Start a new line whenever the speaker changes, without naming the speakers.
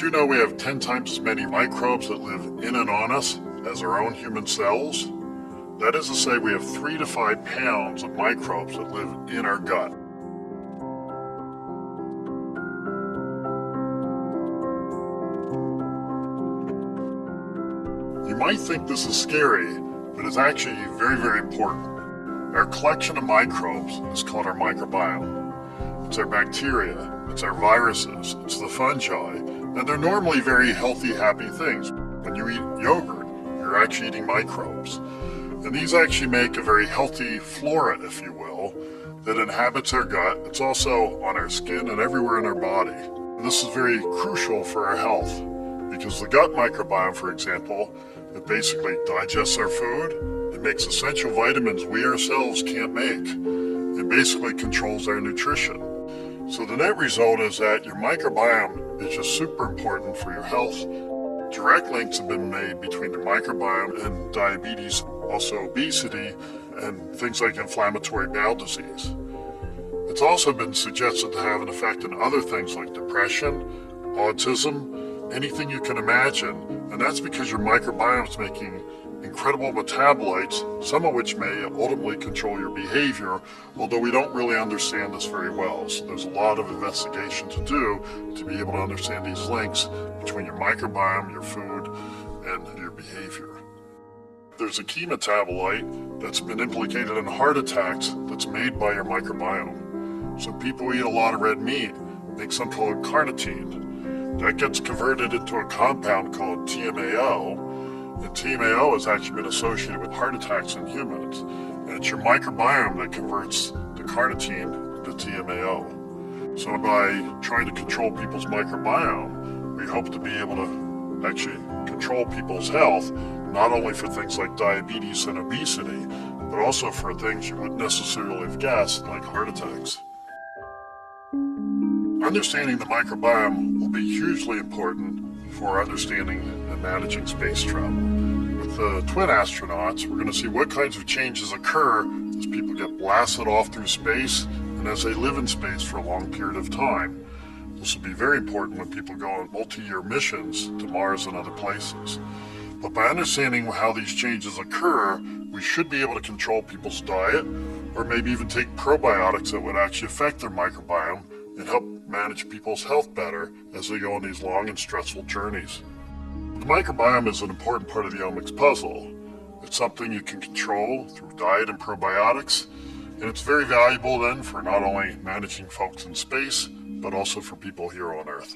you know we have 10 times as many microbes that live in and on us as our own human cells? That is to say, we have 3 to 5 pounds of microbes that live in our gut. You might think this is scary, but it's actually very, very important. Our collection of microbes is called our microbiome. It's our bacteria, it's our viruses, it's the fungi, and they're normally very healthy, happy things. When you eat yogurt, you're actually eating microbes. And these actually make a very healthy flora, if you will, that inhabits our gut. It's also on our skin and everywhere in our body. And this is very crucial for our health because the gut microbiome, for example, it basically digests our food. It makes essential vitamins we ourselves can't make. It basically controls our nutrition. So the net result is that your microbiome is just super important for your health. Direct links have been made between the microbiome and diabetes, also obesity, and things like inflammatory bowel disease. It's also been suggested to have an effect on other things like depression, autism, anything you can imagine, and that's because your microbiome is making incredible metabolites, some of which may ultimately control your behavior, although we don't really understand this very well. So there's a lot of investigation to do to be able to understand these links between your microbiome, your food, and your behavior. There's a key metabolite that's been implicated in heart attacks that's made by your microbiome. So people eat a lot of red meat, make something called carnitine. That gets converted into a compound called TMAO, and TMAO has actually been associated with heart attacks in humans. And it's your microbiome that converts the carnitine into TMAO. So by trying to control people's microbiome, we hope to be able to actually control people's health, not only for things like diabetes and obesity, but also for things you wouldn't necessarily have guessed, like heart attacks. Understanding the microbiome will be hugely important for understanding and managing space travel. With the twin astronauts, we're going to see what kinds of changes occur as people get blasted off through space and as they live in space for a long period of time. This will be very important when people go on multi-year missions to Mars and other places. But by understanding how these changes occur, we should be able to control people's diet, or maybe even take probiotics that would actually affect their microbiome and help manage people's health better as they go on these long and stressful journeys. The microbiome is an important part of the omics puzzle. It's something you can control through diet and probiotics, and it's very valuable then for not only managing folks in space, but also for people here on Earth.